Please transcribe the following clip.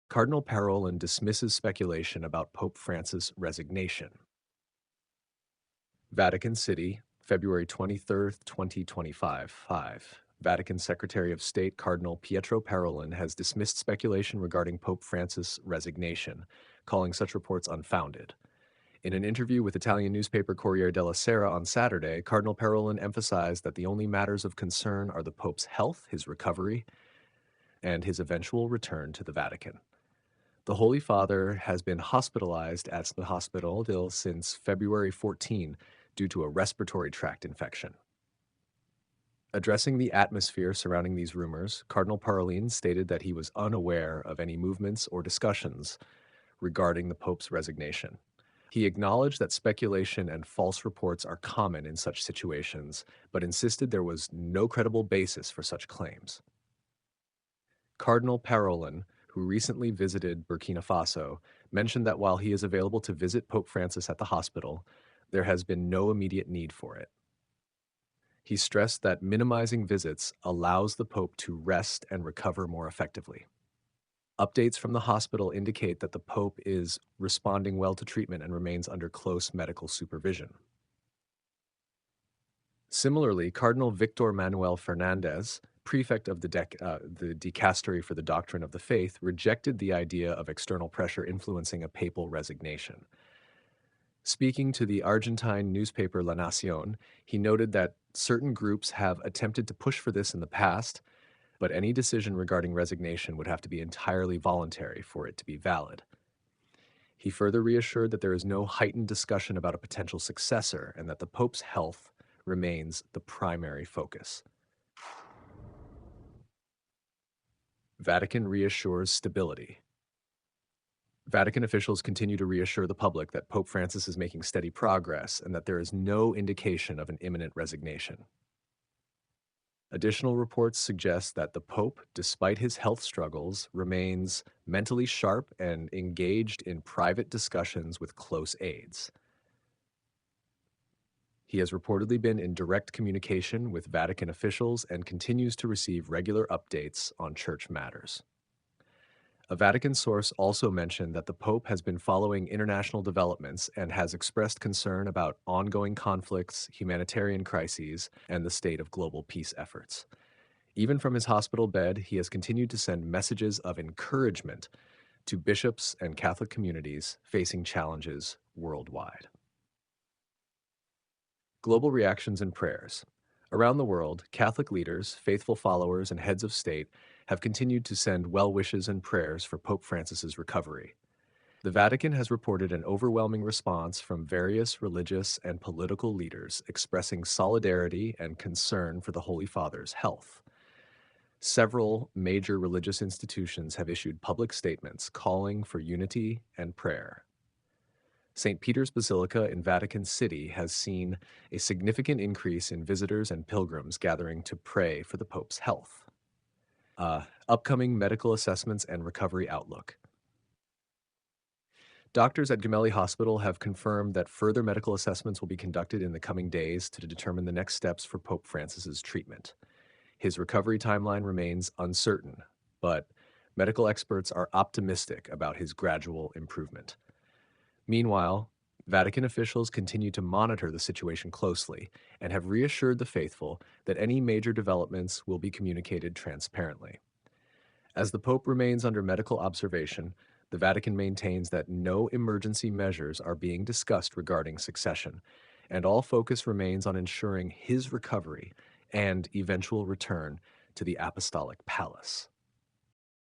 Cardinal Parolin dismisses speculation about Pope Francis' resignation. Vatican City, February 23rd, 2025. 5. Vatican Secretary of State Cardinal Pietro Parolin has dismissed speculation regarding Pope Francis' resignation, calling such reports unfounded. In an interview with Italian newspaper Corriere della Sera on Saturday, Cardinal Parolin emphasized that the only matters of concern are the Pope's health, his recovery, and his eventual return to the Vatican. The Holy Father has been hospitalized at the hospital since February 14 due to a respiratory tract infection. Addressing the atmosphere surrounding these rumors, Cardinal Parolin stated that he was unaware of any movements or discussions regarding the Pope's resignation. He acknowledged that speculation and false reports are common in such situations, but insisted there was no credible basis for such claims. Cardinal Parolin, who recently visited Burkina Faso, mentioned that while he is available to visit Pope Francis at the hospital, there has been no immediate need for it. He stressed that minimizing visits allows the Pope to rest and recover more effectively. Updates from the hospital indicate that the Pope is responding well to treatment and remains under close medical supervision. Similarly, Cardinal Victor Manuel Fernandez, prefect of the Dicastery for the Doctrine of the Faith, rejected the idea of external pressure influencing a papal resignation. Speaking to the Argentine newspaper La Nación, he noted that certain groups have attempted to push for this in the past, but any decision regarding resignation would have to be entirely voluntary for it to be valid. He further reassured that there is no heightened discussion about a potential successor and that the Pope's health remains the primary focus. Vatican reassures stability. Vatican officials continue to reassure the public that Pope Francis is making steady progress and that there is no indication of an imminent resignation. Additional reports suggest that the Pope, despite his health struggles, remains mentally sharp and engaged in private discussions with close aides. He has reportedly been in direct communication with Vatican officials and continues to receive regular updates on church matters. A Vatican source also mentioned that the Pope has been following international developments and has expressed concern about ongoing conflicts, humanitarian crises, and the state of global peace efforts. Even from his hospital bed, he has continued to send messages of encouragement to bishops and Catholic communities facing challenges worldwide. Global reactions and prayers. Around the world, Catholic leaders, faithful followers, and heads of state have continued to send well wishes and prayers for Pope Francis's recovery. The Vatican has reported an overwhelming response from various religious and political leaders expressing solidarity and concern for the Holy Father's health. Several major religious institutions have issued public statements calling for unity and prayer. St. Peter's Basilica in Vatican City has seen a significant increase in visitors and pilgrims gathering to pray for the Pope's health. Upcoming medical assessments and recovery outlook. Doctors at Gemelli Hospital have confirmed that further medical assessments will be conducted in the coming days to determine the next steps for Pope Francis's treatment. His recovery timeline remains uncertain, but medical experts are optimistic about his gradual improvement. Meanwhile, Vatican officials continue to monitor the situation closely and have reassured the faithful that any major developments will be communicated transparently. As the Pope remains under medical observation, the Vatican maintains that no emergency measures are being discussed regarding succession, and all focus remains on ensuring his recovery and eventual return to the Apostolic Palace.